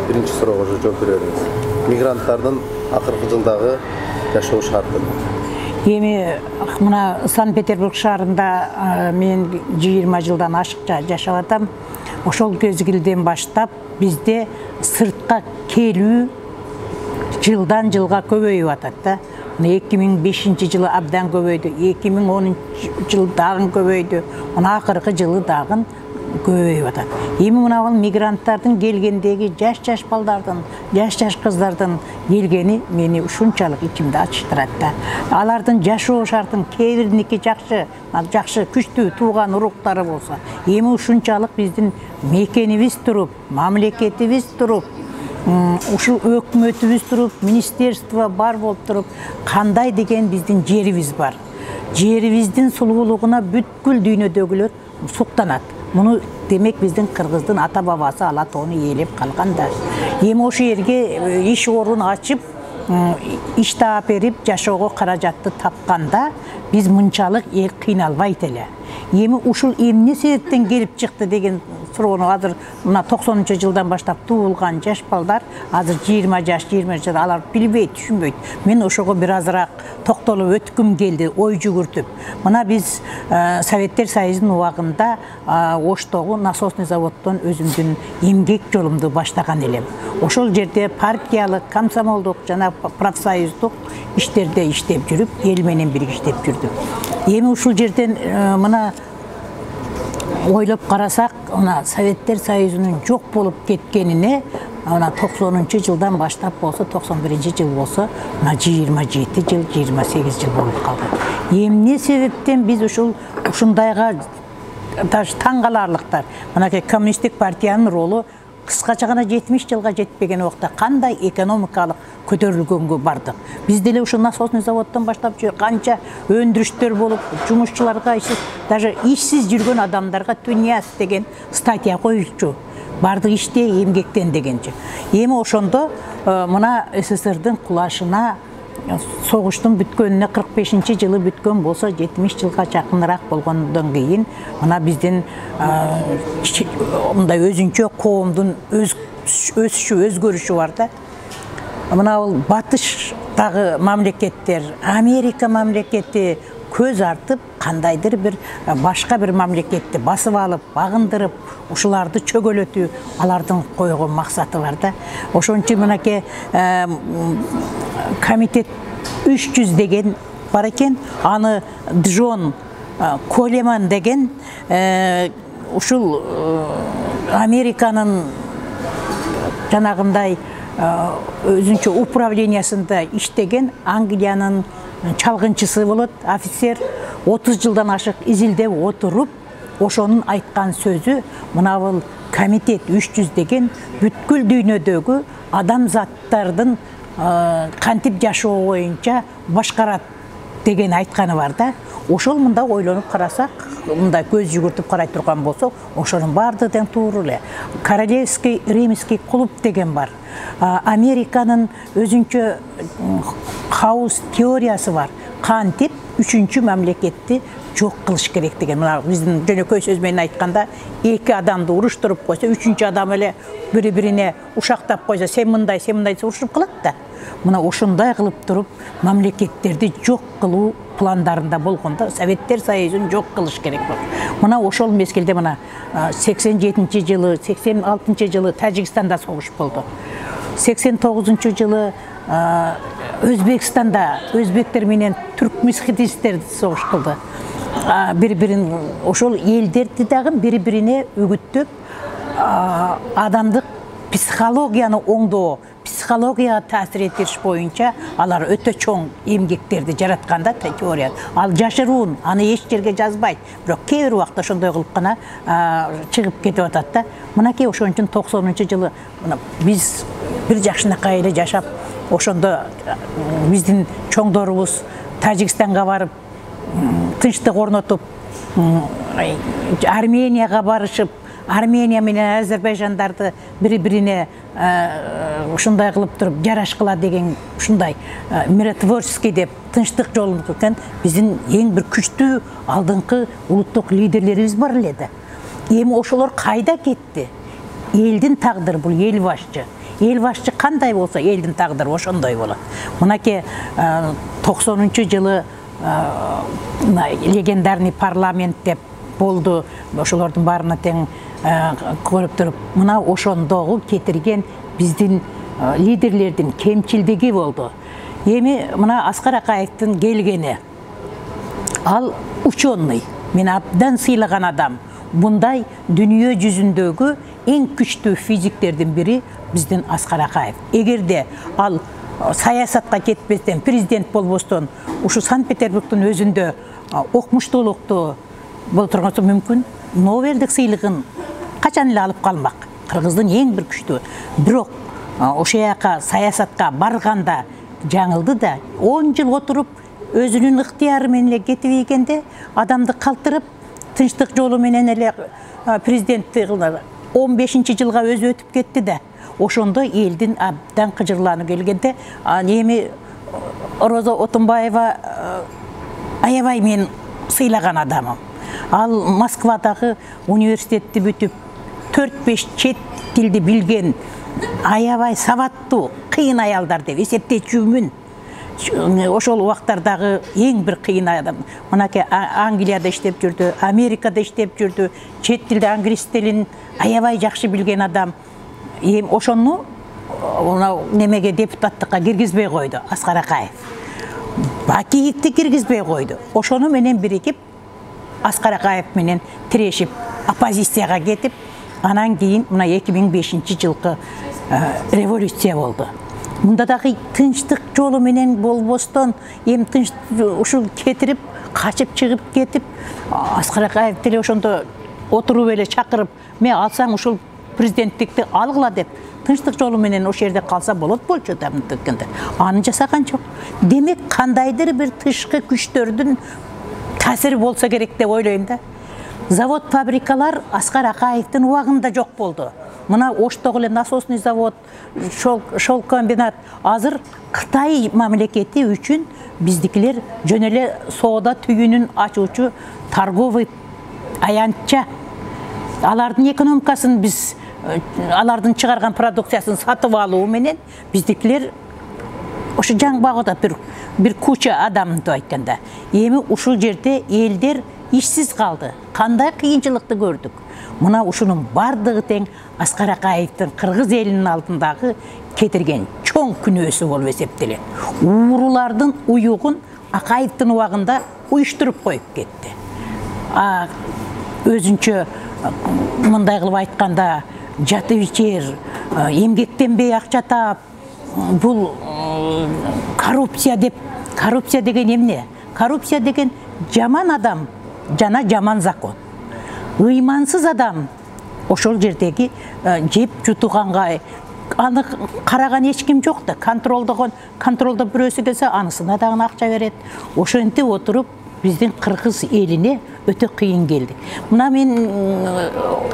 Birinci soruğa жооп беребиз. Мигранттардын акыркы жылдагы жашоо шарты. Эми мына Санкт-Петербург шаарында мен 20 жылдан ашыкча жашап атам. Ошол мезгилден баштап бизде сыртка келүү жылдан жылга көбөйүп атат да. 2005 жылы абдан көбөйдү, 2010 жылы дагы көбөйдү, мына акыркы жылы дагы көбөйүп атат. Эми мына мигранттардын келгендеги жаш балдардын, жаш кыздардын келгени мени ушунчалык ичимде ачыштырат да. Алардын жашоо шартын кээ бириники жакшы күчтүү тууган уруктары болсо, эми ушунчалык биздин мекенибиз туруп, мамлекетибиз туруп, ушул өкмөтүбүз туруп, министерство бар болуп туруп, кандай деген биздин жерибиз бар. Жерибиздин сулуулугуна бүткүл дүйнөдөгүлөр суктанат. Муну демек биздин кыргыздын ата бабасы алатоону ээлеп калган да. Эми ошол жерге иш орун ачып, иш таап берип, жашоого каражатты тапканда биз мынчалык эл кыйналбайт эле. Эми ушул эмне себептен келип чыкты деген суроону азыр мына 90-жылдан баштап туулган жаш балдар азыр 20 жаш, 20 жаш алар билбейт, түшүнбөйт. Мен ошого бир азыраак токтолуп өткүм келди, ой жүгүртүп. Мына биз Советтер Союзунун убагында Оштогу насосный заводдон өзүмдүн эмгек жолумду баштаган элем. Ошол жерде партиялык, комсомолдук жана профсоюздук иштерде иштеп жүрүп, эл менен бирге иштеп жүрдүм. Эми ушул жерден мына ойлоп карасак, мына Советтер Союзунун жок болуп кеткенине мына 90-жылдан баштап болсо, 91-жыл болсо, мына 27 жыл, 28 жыл болуп калды. Эмне себептен биз ушундайга таң каларлыктар. Мынакей коммунисттик партиянын ролу кыскача гана 70 жылга жетпеген убакта кандай экономикалык көтөрүлгөнгө бардык. Биз деле ушул насосный заводдон баштап канча өндүрүштөр болуп, жумушчуларга даже ишсиз жүргөн адамдарга туньяс деген статья коюлчу. Бардык иште эмгектен дегенчи. Эми ошондо мына СССРдин кулашына согуштун бүткөнүнө 45-жылы бүткөн болсо 70 жылга жакыныраак болгондон кийин мына биздин мындай өзүнчө коомдун өсүшү, өзгөрүшү бар да. Мына бул батыштагы мамлекеттер, Америка мамлекети көз артып, кандайдыр бир башка бир мамлекетти басып алып, багындырып, ушуларды чөгөлөтүү алардын койгон максаты бар да. Ошончо мынакей комитет 300 деген бар экен, аны Джон Колеман деген ушул Американын жанагындай өзүнчө управлениясында иштеген Англиянын чалгынчысы болот, офицер 30 жылдан ашык изилдеп отуруп, ошонун айткан сөзү мына бул комитет 300 деген бүткүл дүйнөдөгү адамзаттардын кантип жашоо боюнча башкарат деген айтканы бар да. Ошол мында ойлонуп карасак, мындай көз жүгүртүп карай турган болсок, ошонун баардыгы тең туура эле. Королевский римский клуб деген бар. Американын өзүнчө хаус теориясы бар. Кантип үчүнчү мамлекетти жок кылыш керек деген. Мына биздин жөнөкөй сөз менен айтканда, эки адамды уруштуруп койсо, үчүнчү адам эле бири-бирине ушактап койсо, сен мындай урушуп калат да. Мына ошондой кылып туруп, мамлекеттерди жок кылуу пландарында болгондо Советтер Союзун жок кылыш керек болот. Мына ошол мезгилде мына 87-жылы, 86-жылы Тажикстанда согуш болду. 89-жылы Өзбекстанда өзбектер менен түрк мисхетистер согуш кылды. Бири-бирин ошол элдерди дагы бири-бирине үгүттөп, адамдык психологияны оңдоо, психологияга таасир этиш боюнча алар өтө чоң эмгектерди жаратканда теория. Ал жашыруун, аны эч жерге жазбайт. Бирок кээ бир убакта ошондой кылып гана чыгып кетип атат да. Мынакей ошон үчүн 90-жылы биз бир жакшынакай эле жашап, ошондо биздин чоңдорубуз Тажикстанга барып, тынчтык орнотуп, Арменияга барышып, Армения менен Азербайжандарды бири-бирине ушундай кылып туруп жарашкыла деген ушундай миротворческий деп тынчтык жолун кылган биздин эң бир күчтүү алдыңкы улуттук лидерлерибиз бар эле да. Эми ошолор кайда кетти? Элдин тагдыры бул эл башчы. ел башчы кандай болса, элдин тагдыры ошондой болот. Мынаке 90-жылы легендарный парламент деп болду. Ошолордун баарына тең көрүп туруп, мына ошондогу кетирген биздин лидерлердин кемчилдиги болду. Эми мына Аскар Акаевдин келгени, ал ученый, мен абдан сыйлаган адам. Bunday dünya жүзүндөгү эң күчтүү физиктердин бири биздин Аскар Акаев. Эгерде ал саясатка кетпестен, президент болбостон, ушу Санкт-Петербургдун өзүндө окумуштуулукту болтургансы мүмкүн, Нобелдик сыйлыгын качан эле алып калмак. Кыргыздын эң бир күчтүү. Бирок ошол жака саясатка барганда жаңылды да, 10 жыл отуруп өзүнүн ыктыяры менен эле кетип ийгенде адамды калтырып, тынчтык жолу менен эле президенттик 15-жылга өзү өтүп кетти да. Ошондо элдин абдан кыжырланып келгенде, эми Роза Отунбаева аябай мен сыйлаган адамым. Ал Москвадагы университетти бүтүп, 4-5 чет тилди билген, аябай сабаттуу, кыйын аялдар деп эсептечүмүн. Ошол убактардагы эң бир кыйын адам. Мынаке Англияда иштеп жүрдү, Америкада иштеп жүрдү, чет тилде англис тилин аябай жакшы билген адам. Эми ошону немеге депутаттыкка киргизбей койду Аскар Акаев. Бакиевди киргизбей койду. Ошону менен бирикип Аскар Акаев менен тирешип оппозицияга кетип, анан кийин мына 2005-жылкы революция болду. Мында дагы тынчтык жолу менен болбостон, эми тынч ушул кетирип, качып чыгып кетип, Аскар Акаев деле ошондо отуруп эле чакырып, мен алсаң ушул президенттикти алгыла деп, тынчтык жолу менен ошол жерде калса болот болчу да мынтыккенде. Аны жасаган жок. Демек, кандайдыр бир тышкы күчтөрдүн таасири болсо керек деп ойлойм да. Завод, фабрикалар Аскар Акаевдин убагында жок болду. Мына Оштогу эле насосный завод, шелк комбинат. Азыр Кытай мамлекети үчүн биздикилер жөн эле соода түйүнүн ачуучу торговый аянтча. Алардын экономикасын биз, алардын чыгарган продукциясын сатып алуу менен биздикилер ошо жаңбагыда бир куча адамды айтканда. Эми ушул жерде элдер ишсиз калды. Кандай кыйынчылыкты көрдүк. Мына ушунун бардыгы тең Аскар Акаевдин кыргыз элинин алдындагы кетирген чоң күнөөсү болуп эсептелет. Уурулардын уюгун Акаевдин убагында уюштуруп коюп кетти. Өзүнчө мындай кылып айтканда, жатып ичер, эмгектенбей акча таап, бул коррупция деп. Коррупция деген эмне? Коррупция деген жаман адам жана жаман закон. Ыймансыз адам ошол жердеги жеп жутуганга аны караган эч ким жок да. Контролдо бирөөсү келсе, анысына дагы акча берет. Ошентип отуруп биздин кыргыз элине өтө кыйын келди. Мына мен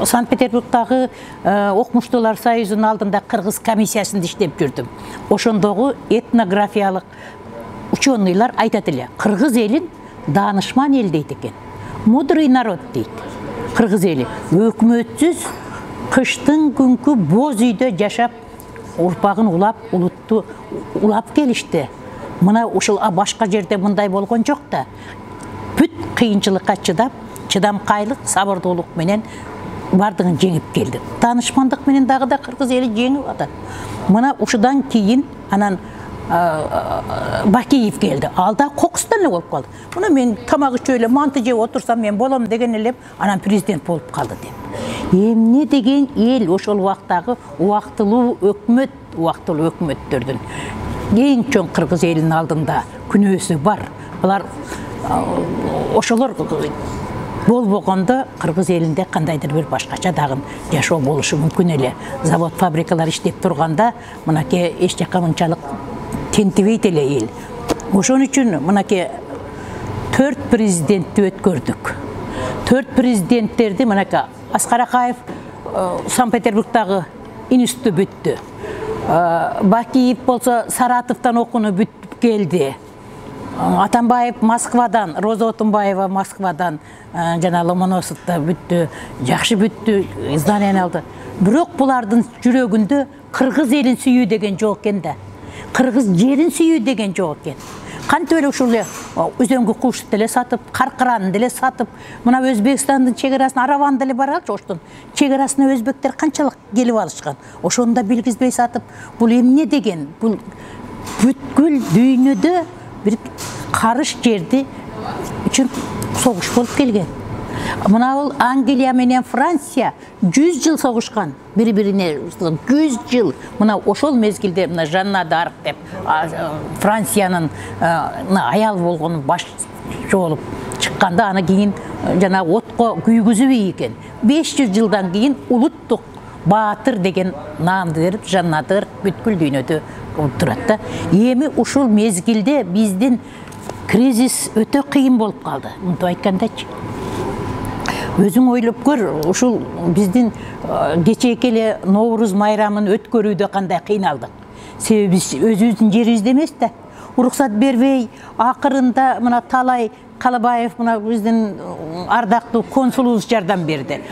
Санкт-Петербургдагы окумуштуулар союзунун алдында кыргыз комиссиясында иштеп жүрдүм. Ошондогу этнографиялык ученыйлар айтат эле, кыргыз элин данышман эл дейт экен. Мудрый народ дейт. Кыргыз эли өкмөтсүз кыштын күнкү боз үйдө жашап, урпагын улап, улутту улап келишти. Мына ушул башка жерде мындай болгон жок да. Бүт кыйынчылыкка чыдап, чыдамкайлык, сабырдуулук менен бардыгын жеңип келди. Данышмандык менен дагы да кыргыз эли жеңип атат. Мына ушудан кийин анан Бакиев келди. Алда кокустан эле болуп калды. Мына мен тамак ичип эле манты жеп отурсам мен болом деген эле анан президент болуп калды деп. Эмне деген эл ошол убактагы убактылуу өкмөттөрдүн эң чоң кыргыз элинин алдында күнөөсү бар. Булар ошолор болбогондо кыргыз элинде кандайдыр бир башкача дагы жашоо болушу мүмкүн эле. Завод, фабрикалар иштеп турганда, мынакей эч жакка мынчалык тентибейт эле эл. Ошон үчүн мынакей 4 президентти өткөрдүк. 4 президенттерди мынакей Аскар Акаев Санкт-Петербургдагы институтты бүттү. Бакиев болсо Саратовдон окууну бүтүп келди. Атамбаев Москвадан, Роза Отунбаева Москвадан жана Ломоносовда бүттү, жакшы бүттү, издание алды. Бирок булардын жүрөгүндө кыргыз элин сүйүү деген жок экен да. Кыргыз жерин сүйүү деген жок экен. Кантип эле ушул өзөңгү кушту деле сатып, каркыраны деле сатып, мына Өзбекстандын чегарасына араван деле бар алчы, оштун чегарасына өзбектер канчалык келип алышкан. Ошону да билгизбей сатып, бул эмне деген? Бул бүткүл дүйнөдө bir karış жерди үчүн согуш болуп келген. Мына бул Англия менен Франция 100 жыл согушкан, бири-бирине 100 жыл. Мына ошол мезгилде мына Жанна Дарк деп Франциянын аял болгон баш болуп чыкканда аны кийин жана отко күйгүзүп экен. 500 жылдан кийин улуттук баатыр деген наамды берип Жанна Дарк бүткүл дүйнөдө турат да. Эми ушул мезгилде биздин кризис өтө кыйын болуп калды. Мынтип айткандачы. Өзүң ойлоп көр, ушул биздин кечээки эле Ноуруз майрамын өткөрүүдө кандай кыйналдык. Себеби биз өзүбүздүн жерибизде эмес да. Уруксат бербей, акырында мына Талай Калабаев мына биздин ардактуу консулубуз жардам берди.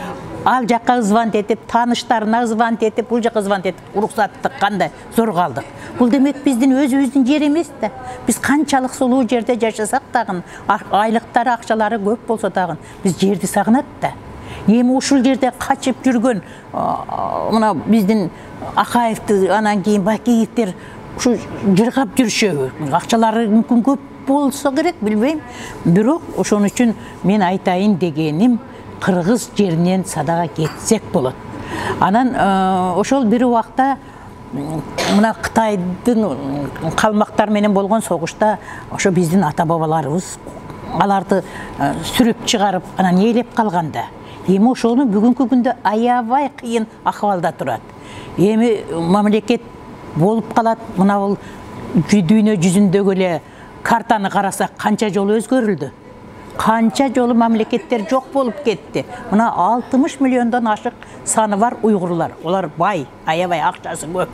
Ал жакка звонт этип, тааныштарына звонт этип, бул жакка звонт этип, уруксатты кандай зор калдык. Бул демек биздин өзүбүздүн жер эмес да. Биз канчалык сулуу жерде жашасак дагы, айлыктары, акчалары көп болсо дагы, биз жерди сагынат да. Эми ушул жерде качып жүргөн мына биздин Акаевди, анан кийин Бакиевдер ушу жыргап жүрүшөбү. Акчалары мүмкүн көп болсо керек, билбейм. Бирок ошон үчүн мен айтайын дегеним, кыргыз жеринен садага кетсек болот. Анан ошол бир убакта мына Кытайдын калмактар менен болгон согушта ошо биздин ата бабаларыбыз аларды сүрүп чыгарып, анан ээлеп калганда, эми ошону бүгүнкү күндө аябай кыйын акыбалда турат. Эми мамлекет болуп калат, мына бул дүйнө жүзүндөгү эле картаны карасак канча жолу өзгөрүлдү. Канча жолу мамлекеттер жок болуп кетти. Мына 60 миллиондон ашык саны бар уйгурлар. Олар бай, аябай акчасы көп.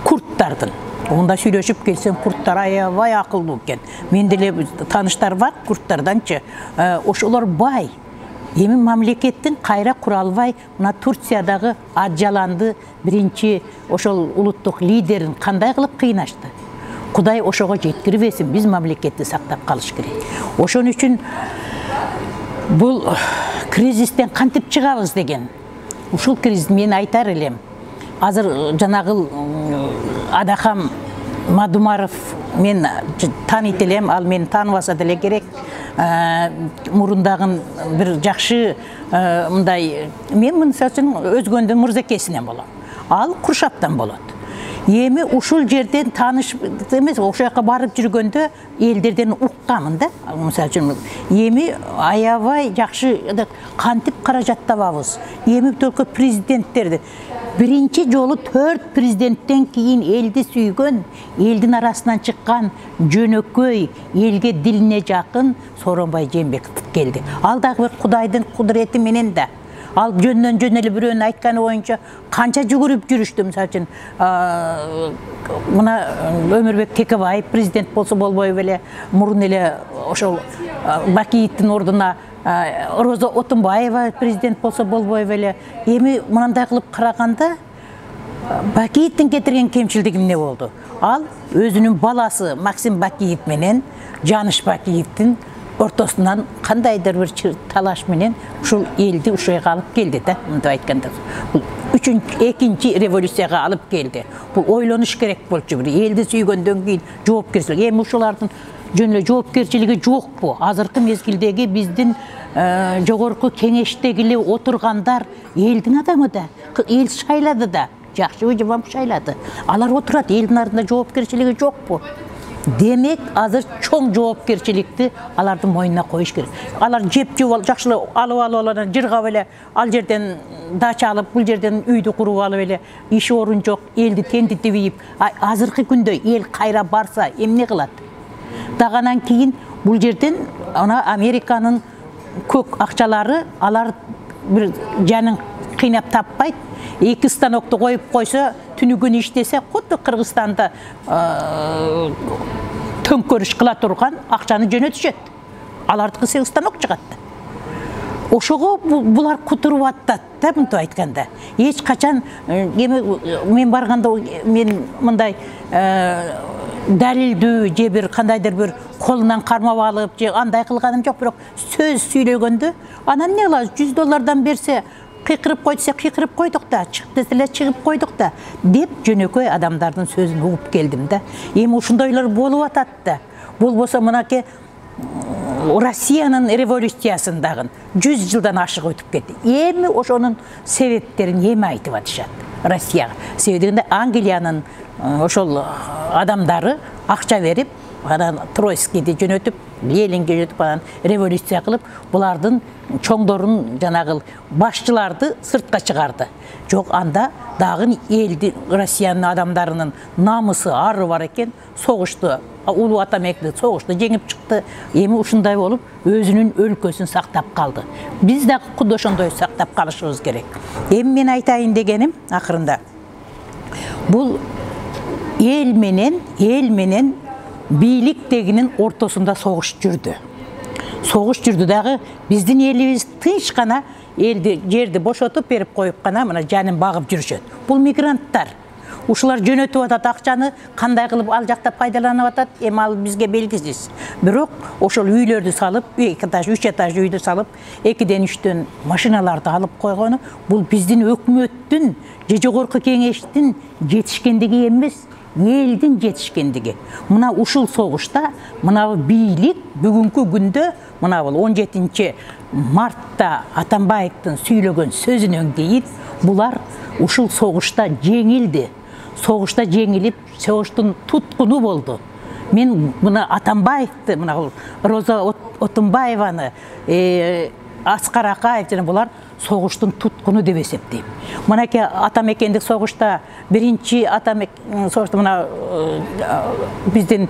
Курттардын. Онда сүйлөшүп келсем, курттар аябай акылдуу экен. Менде эле тааныштар бар курттарданчы. Ошолор бай. Эми мамлекеттин кайра кура албай, мына Турциядагы Аджаланды биринчи ошол улуттук лидерин кандай кылып кыйнашты. Кудай ошого жеткирбесин, биз мамлекетти сактап калыш керек. Ошон үчүн бул кризистен кантип чыгабыз деген. Ушул кризис мен айтар элем. Азыр жанагыл Адахам Мадумаров мен таанийт элем, ал мени тааныбаса деле керек. Мурундагы бир жакшы мындай, мен мисалы үчүн өзгөндүн мырзакесинен болом. Ал Куршаптан болот. Эми ушул жерден тааныш эмес, ошол жака барып жүргөндө элдерден уккамын да. Мисалы үчүн эми аябай жакшы кантип каражат табабыз. Эми только президенттерди биринчи жолу 4 президенттен кийин элди сүйгөн, элдин арасынан чыккан жөнөкөй, элге дилине жакын Сооронбай Жээнбеков келди. Ал дагы бир Кудайдын кудурети менен да. Ал жөндөн жөн эле бирөөнүн айтканы боюнча канча жүгүрүп жүрүштү. Мисалы үчүн мына Өмүрбек Текебаев президент болсо болбой беле, мурун эле ошол Бакиевдин ордуна Роза Отунбаева президент болсо болбой беле. Эми мындай кылып караганда Бакиевдин кетирген кемчилдиги эмне болду? Ал өзүнүн баласы Максим Бакиев менен Жаныш Бакиевдин ортосунан кандайдыр бир талаш менен ушул элди ушуга алып келди да, мынтип айтканда. Бул экинчи революцияга алып келди. Бул ойлонуш керек болчу, бир элди сүйгөндөн кийин жоопкерчилик. Эми ушулардын жөн эле жоопкерчилиги жокпу? Азыркы мезгилдеги биздин жогорку кеңештеги эле отургандар элдин адамы да, эл шайлады да, жакшыбы жаман шайлады. Алар отурат, элдин артында жоопкерчилиги жокпу? Демек, азыр чоң жоопкерчиликти алардын мойнуна коюш керек. Алар жеп-жеп жакшылап алып жыргап эле, ал жерден дача алып, бул жерден үйдү куруп алып эле, иш орун жок, элди тентитип ийип, азыркы күндө эл кайра барса эмне кылат? Даганан кийин бул жерден ана Американын көк акчалары алар бир жанын кыйнап таппайт. 2 станокту коюп койсо, түнүгүн иштесе, кудду Кыргызстанда төңкөрүш кыла турган акчаны жөнөтүшөт. Алардыкы Кыргызстандан чыгат. Ошого булар кутуруп аттат да, мынтип айтканда. Эч качан мен барганда мен мындай далилдүү же бир кандайдыр бир колунан кармап алып же андай кылганым жок, бирок сөз сүйлөгөндө анан эмне кылабыз? $100 берсе кыйкырып кой десе кыйкырып койдук да, чык деселе чыгып койдук да деп жөнөкөй адамдардын сөзүн угуп келдим да. Эми ушундойлор болуп атат да. Болбосо мынакей Россиянын революциясындагы 100 жылдан ашык өтүп кетти. Эми ошонун себептерин эми айтып атышат Россияга. Себеби Англиянын ошол адамдары акча берип, анан Тройскийди жөнөтүп, Ленинге жөнөтүп, анан революция кылып, булардын чоңдорун жанагы башчыларды сыртка чыгарды. Жок, анда дагы элди Россиянын адамдарынын намысы ары бар экен, согушту, улуу атамекти согушту жеңип чыкты. Эми ушундай болуп, өзүнүн өлкөсүн сактап калды. Биз дагы куду ошондой сактап калышыбыз керек. Эми мен айтайын дегеним акырында, бул эл менен бийликтегинин ортосунда согуш жүрдү. Согуш жүрдү дагы, биздин элибиз тынч гана элди жерди бошотуп берип коюп гана мына жанын багып жүрүшөт. Бул мигранттар. Ушулар жөнөтүп атат акчаны, кандай кылып ал жакта пайдаланып атат, эми ал бизге белгисиз. Бирок ошол үйлөрдү салып, 2 этаж, 3 этаж үйдү салып, 2-ден 3-төн машиналарды алып койгону, бул биздин өкмөттүн же жогорку кеңештин жетишкендиги эмес, элдин жетишкендиги. Мына ушул согушта, мына бийлик бүгүнкү күндө, мына бул 17 мартта Атамбаевдин сүйлөгөн сөзүнөн кийин булар ушул согушта жеңилди. Согушта жеңилип, согуштун туткуну болду. Мен мына Атамбаевди, мына Роза Отунбаеваны, Аскар Акаев жана булар согуштун туткуну деп эсептейм. Мынакей атамекендик согушта биринчи согушта мына биздин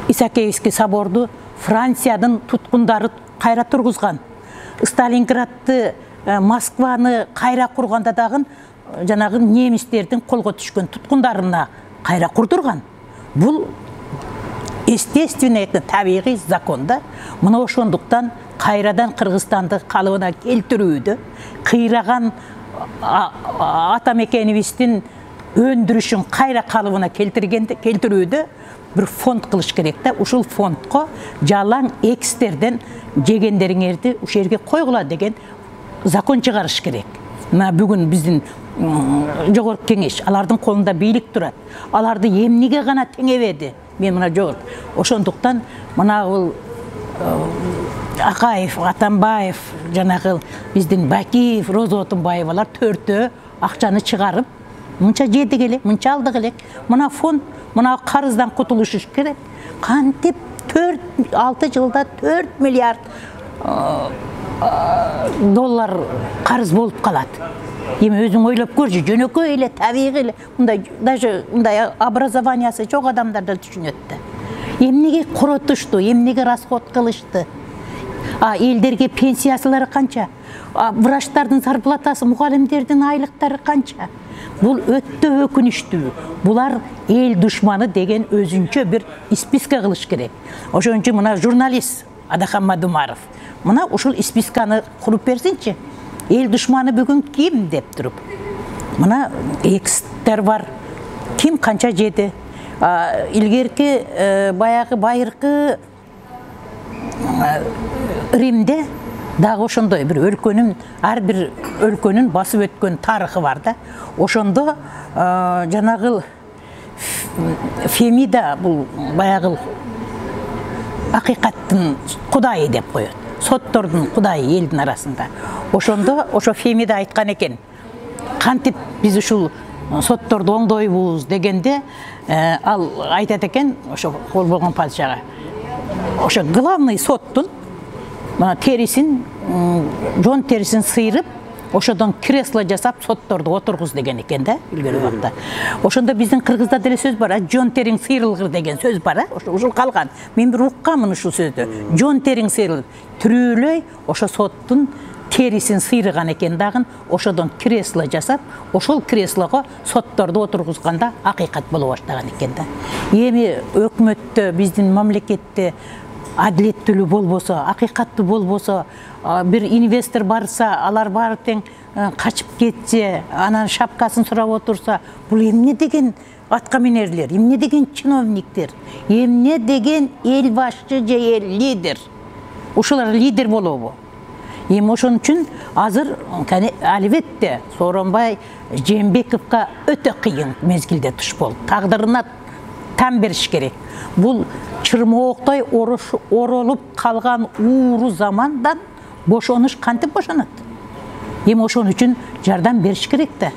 Исаакиевский соборду Франциядын туткундары кайра тургузган. Сталинградты, Москваны кайра курганда дагы жанагы немистердин колго түшкөн туткундарына кайра курдурган. Бул естественный, табигый законда. Мына ошондуктан кайрадан Кыргызстанды калыбына келтирүүдө, кыйраган атамекенибиздин өндүрүшүн кайра калыбына келтирүүдө бир фонд кылыш керек да. Ушул фондко жалаң экстерден жегендериңерди ушул жерге койгула деген закон чыгарыш керек. Мына бүгүн биздин жогорку кеңеш, алардын колунда бийлик турат. Аларды эмнеге гана теңебеди? Мен мына жогорку. Ошондуктан мына бул Акаев, Атамбаев, жанагы биздин Бакиев, Роза Отунбаевалар төртөө акчаны чыгарып, мынча жедик элек, мынча алдык элек. Мына фонд, мына карыздан кутулуш керек. Кантип 4-6 жылда 4 миллиард доллар карыз болуп калат. Эми өзүң ойлоп көрчү, жөнөкөй эле, табигый эле, мындай даже мындай образованиясы жок адамдар да түшүнөт да. Эмнеге коротушту, эмнеге расход кылышты? Элдерге пенсиясылары канча? Врачтардын зарплатасы, мугалимдердин айлыктары канча? Бул өтө өкүнүчтүү. Булар эл душманы деген өзүнчө бир списка кылыш керек. Ошон үчүн мына журналист Адахан Мадумаров мына ушул списканы куруп берсинчи. Эл душманы бүгүн ким деп туруп. Мына эксттер бар. Ким канча жеди? Илгерки баягы байыркы Римде дагы ошондой бир өлкөнүн, ар бир өлкөнүн басып өткөн тарыхы бар да. Ошондо жанагы Фемида бул баягы акыйкаттын кудайы деп коет. Соттордун кудайы элдин арасында. Ошондо ошо Фемида айткан экен. Кантип биз ушул сотторду оңдойбуз дегенде, ал айтат экен ошо кол болгон падышага. Ошо главный соттун терисин, жон терисин сыйрып, ошодон кресло жасап сотторду отургуз деген экен да, илгери убакта. Ошондо биздин кыргызда деле сөз бар, жон териң сыйрылгыр деген сөз бар, ушул калган. Мен бир укканмын ушул сөздү. Жон териң сыйрылып, түрүүлөй ошо соттун терисин сыйрыган экен дагы, ошодон кресло жасап, ошол креслого сотторду отургузганда акыйкат боло баштаган экен да. Эми өкмөттө, биздин мамлекетте адилеттүүлүү болбосо, акыйкаттуу болбосо, бир инвестор барса, алар баары тең качып кетсе, анан шапкасын сурап отурса, бул эмне деген атка минерлер, эмне деген чиновниктер, эмне деген эл башчы же эл лидер. Ушулар лидер болобу? Эми ошон үчүн азыр албетте Сооронбай Жээнбековго өтө кыйын мезгилде туш болду. Тагдырына тан бериш керек. Бул чырмооктой оролуп калган ууру замандан бошоныш кантип бошонот? Эми ошон үчүн жардам бериш керек да.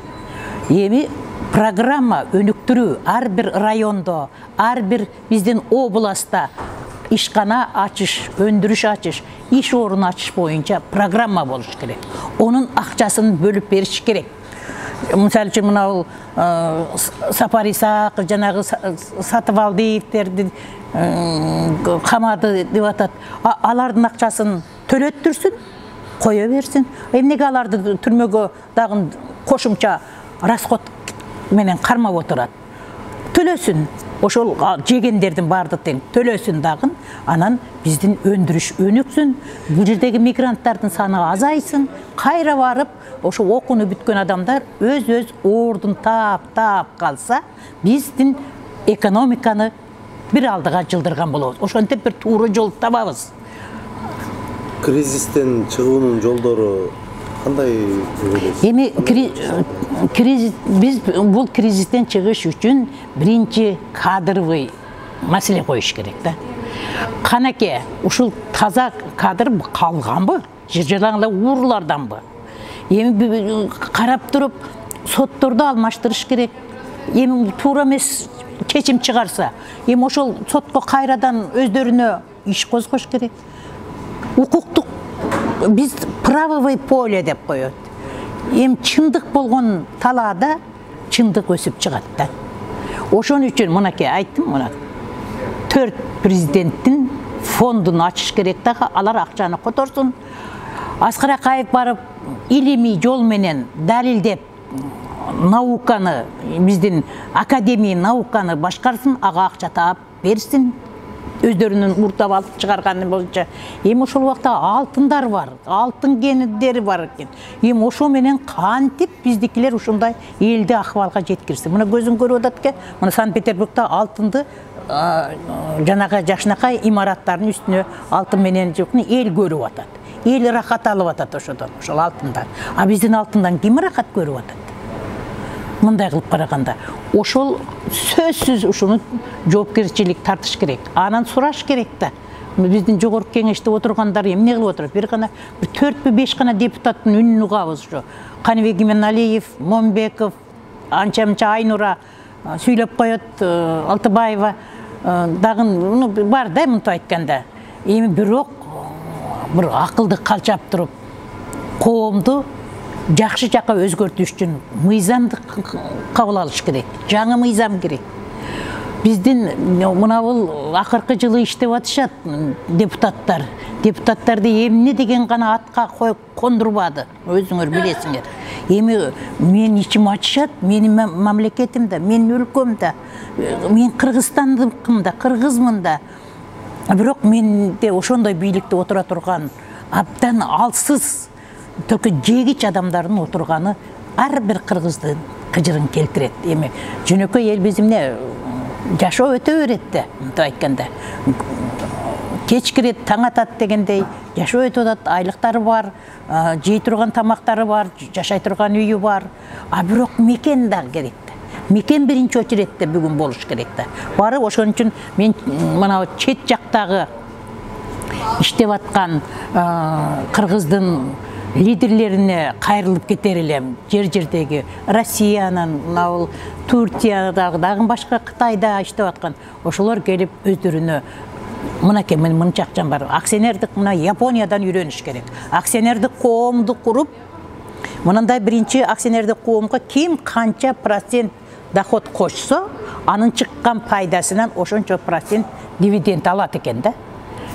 Эми программа өнүктүрүү ар бир райондо, ар бир биздин областта ишкана ачыш, өндүрүш ачыш, иш орун ачыш боюнча программа болуш керек. Онун акчасын бөлүп бериш керек. Мисалы үчүн мына Сапар Исаак, жанагы Сатыбалдиевтерди камады деп атат. Алардын акчасын төлөттүрсүн, кое берсин. Эмнеге аларды түрмөгө дагы кошумча расход менен кармап отурат? Төлөсүн. Ошол жегендердин барды тең төлөсүн дагы, анан биздин өндүрүш өнүксүн, бул жердеги мигранттардын саны азайсын, кайра барып, ошо окууну бүткөн адамдар өз ордун таап калса, биздин экономиканы бир алдыга жылдырган болобуз. Ошентип бир туура жол табабыз. Кризистен чыгуунун жолдору кандай ойлойсуз? Эми биз бул кризистен чыгыш үчүн биринчи кадровый маселе коюш керек да. Канаке, ушул таза кадр калганбы? Жыжалаңла ууруларданбы? Эми карап туруп сотторду алмаштырыш керек. Эми туура эмес чечим чыгарса, эми ошол сотко кайрадан өздөрүнө иш козгош керек. Укуктук биз правовое поле деп коет. Эми чындык болгон талаада чындык өсүп чыгат да. Ошон үчүн мынакей айттым, мына 4 президенттин фондун ачыш керек дагы, алар акчаны которсун. Аскар Акаев барып илимий жол менен далилдеп науканы, биздин академия науканы башкарсын, ага акча таап берсин. Өздөрүнүн уртап алып чыгарганы боюнча. Эми ошол убакта алтындар бар, алтын кендери бар экен. Эми ошо менен кантип биздикилер ушундай элди акыбалга жеткирсе. Мына көзүң көрүп атат экен. Мына Санкт-Петербургда алтынды жанагы жакшынакай имараттардын үстүнө алтын менен жокну эл көрүп атат. Эл рахат алып атат ошодон, ошол алтындан. А биздин алтындан ким рахат көрүп атат? Мындай кылып караганда, ошол сөзсүз ушуну жоопкерчилик тартыш керек. Анан сураш керек да. Биздин жогорку кеңеште отургандар эмне кылып отурат? Бир гана 4-5 гана депутаттын үнүн угабыз ушу. Каныбек Иманалиев, Момбеков, анча-мынча Айнура сүйлөп коет, Алтыбаева дагы бар да мынтип айтканда. Эми бирок бир акылды калчап туруп, коомду жакшы жакка өзгөртүш үчүн мыйзамды кабыл алыш керек. Жаңы мыйзам керек. Биздин мына бул акыркы жылы иштеп атышат депутаттар. Депутаттарды эмне деген гана атка коюп кондурбады. Өзүңөр билесиңер. Эми мен ичим ачышат, менин мамлекетимде, менин өлкөмдө, мен Кыргызстандыкмын да, кыргызмын да. Бирок менде ошондой бийликте отура турган абдан алсыз только жегич адамдардын отурганы ар бир кыргыздын кыжырын келтирет. Эми жөнөкөй эл биз эмне жашоо өтө берет да, мынтип айтканда. Кеч кирет, таң атат дегендей, жашоо өтүп атат, айлыктары бар, жей турган тамактары бар, жашай турган үйү бар. А бирок мекен да керек да. Мекен биринчи очередте бүгүн болуш керек да. Бары ошон үчүн мен мына чет жактагы иштеп аткан кыргыздын лидерлерине кайрылып кетер элем. Жер-жердеги Россиянын, Турциядагы дагы башка Кытайда иштеп аткан ошолор келип өздөрүнө мынакей мен мынча акчам бар. Акционердик мына Япониядан үйрөнүш керек. Акционердик коомду куруп, мындай биринчи акционердик коомго ким канча процент доход кошсо, анын чыккан пайдасынан ошончо процент дивиденд алат экен да.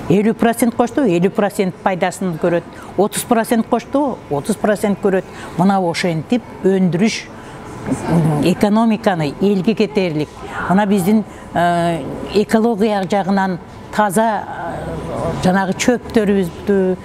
50% қошты, 50% пайдасын көрөт. 30% қошты, 30% көрөт. Мына ошентип өндүрүш экономиканы элге кетерлик. Мына биздин экология жагынан таза жанагы чөптөрүбүздү,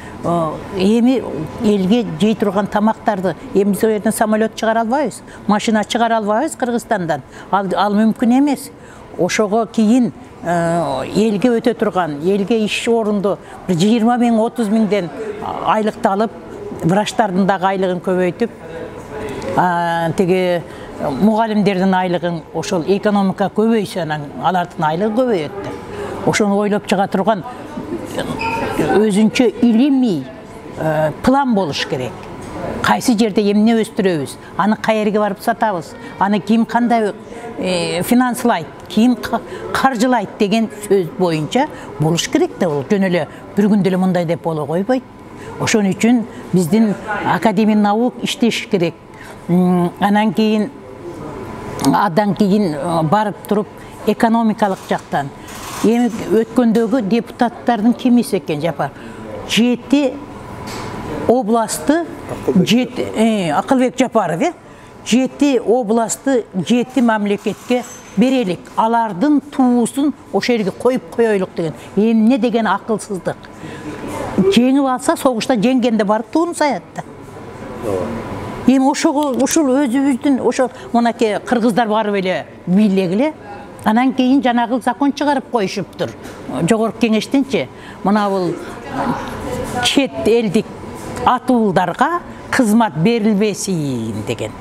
эми элге жей турган тамактарды, эми биз жерден самолет чыгара албайбыз, машина чыгара албайбыз Кыргызстандан. Ал мүмкүн эмес. Ошого кийин элге өтө турган, элге иш орунду 20 миң, 30 миңден айлыкты алып, врачтардын дагы айлыгын көбөйтүп, теги мугалимдердин айлыгын ошол экономика көбөйсө, алардын айлыгы көбөйөт. Ошону ойлоп чыга турган өзүнчө илимий план болуш керек. Кайсы жерде эмне өстүрөбүз, аны каерге барып сатабыз, аны ким кандай финанслайт, ким каржылайт деген сөз боюнча болуш керек да, ол жөн эле бир күндө эле мындай деп боло койбойт. Ошон үчүн биздин академия наук иштеш керек. Анан кийин барып туруп экономикалык жактан эми өткөндөгү депутаттардын кимиси экен Жапар? 7 областы, Акылбек Жапаров, 7 областы 7 мамлекетке берелик. Алардын туусун ошо жерге коюп коелук деген. Эмне деген акылсыздык. Жеңип алса, согушта жеңгенде барып туун саят да. Эми ошол өзүбүздүн ошол мынакей кыргыздар барып эле бийлегиле. Анан кийин жанагы закон чыгарып коюшуптур. Жогорку кеңештенчи, мына бул чет элдик атуулдарга кызмат берилбесин деген.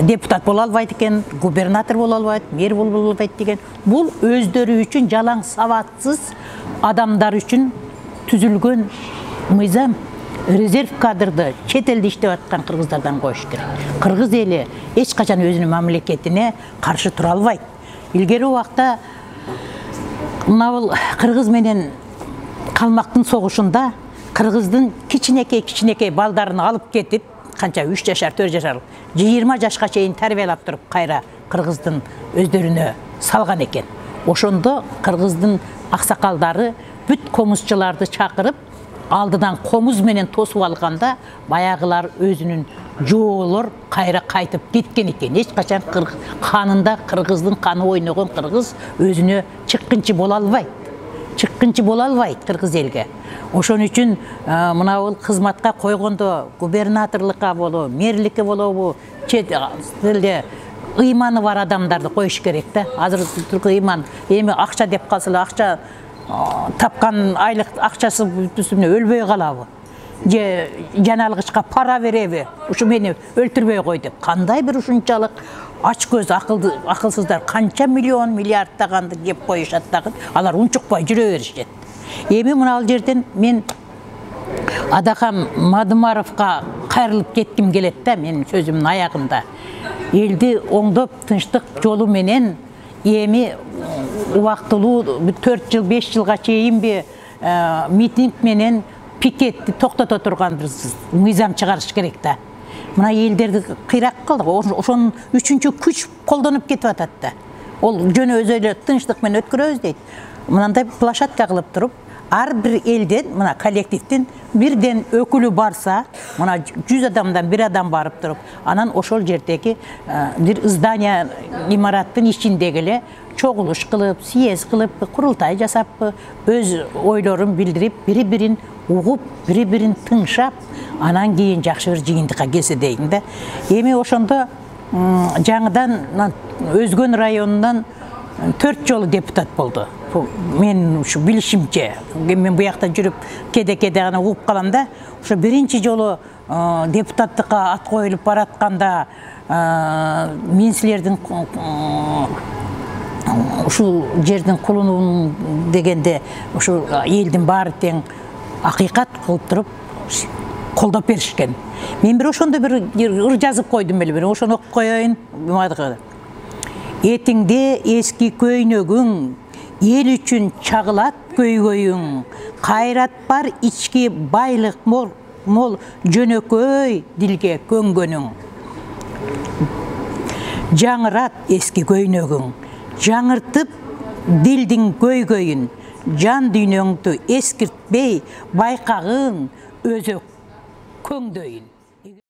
Депутат боло албайт экен, губернатор боло албайт, мэр боло албайт деген. Бул өздөрү үчүн жалаң сабатсыз адамдар үчүн түзүлгөн мыйзам. Резерв кадрды чет элде иштеп аткан кыргыздардан коюш керек. Кыргыз эли эч качан өзүнүн мамлекетине каршы тура албайт. Илгери убакта мына бул кыргыз менен калмактын согушунда кыргыздын кичинекей балдарын алып кетип, канча 3 жашар, 4 жашар, 20 жашка чейин тарбиялап туруп кайра кыргыздын өздөрүнө салган экен. Ошондо кыргыздын аксакалдары бүт комузчуларды чакырып, алдыдан комуз менен тосуп алганда, баягылар өзүнүн жоолор кайра кайтып кеткен экен. Эч качан канында кыргыздын каны ойногон кыргыз өзүнө чыккынчы боло албайт. Чыккынчы боло албайт кыргыз элге. Ошон үчүн мына бул кызматка койгондо губернаторлукка болобу, мэрликке болобу, чет элде ыйманы бар адамдарды коюш керек да. Азыр ыйман эми акча деп калса эле, акча тапкан айлык акчасы бүтүсүнө өлбөй калабы? Же жаналгычка пара береби? Ушу мени өлтүрбөй кой деп. Кандай бир ушунчалык ач көз акылсыздар канча миллион миллиардтаганды жеп коюшат дагы, алар унчукпай жүрө беришет. Эми мына ал жерден мен Адакам Мадымаровка кайрылып кетким келет да, менин сөзүмдүн аягында. Элди оңдоп тынчтык жолу менен эми убактылуу 4 жыл 5 жылга чейинби митинг менен пикетти токтото турган бир мыйзам чыгарыш керек да. Мына элдерди кыйрак кылдык, ошонун үчүнчү күч колдонуп кетип атат да. Ол жөн өзү эле тынчтык менен өткөрөбүз дейт. Мынандай площадка кылып туруп, ар бир элден, мына коллективдин бирден өкүлү барса, мына 100 адамдан бир адам барып туруп, анан ошол жердеги бир здание имараттын ичиндеги эле чогулуш кылып, съезд кылып, курултай жасап, өз ойлорун билдирип, бири-бирин угуп, бири-бирин тыңшап, анан кийин жакшы бир жыйынтыкка келсе дейин да. Эми ошондо жаңыдан Өзгөн районунан 4 жолу депутат болду. Мен ушу билишимче, мен буякта жүрүп кеде-кеде гана угуп калам да. Ошо биринчи жолу депутаттыкка ат коюлуп баратканда мен силердин ушул жердин кулунун дегенде ушул элдин баары тең акыйкат кылып туруп колдоп беришкен. Мен бир ошондо бир ыр жазып койдум эле, ошону окуп коеюн. Этиңде эски көйнөгүң, эл үчүн чагылат көйгөйүң, кайрат бар ички байлык мол жөнөкөй дилге көнгөнүң. Жаңырат эски көйнөгүң, жаңыртып дилдин көйгөйүн, жан дүйнөңдү эскиртпей байкагың өзөк көңдөйүн.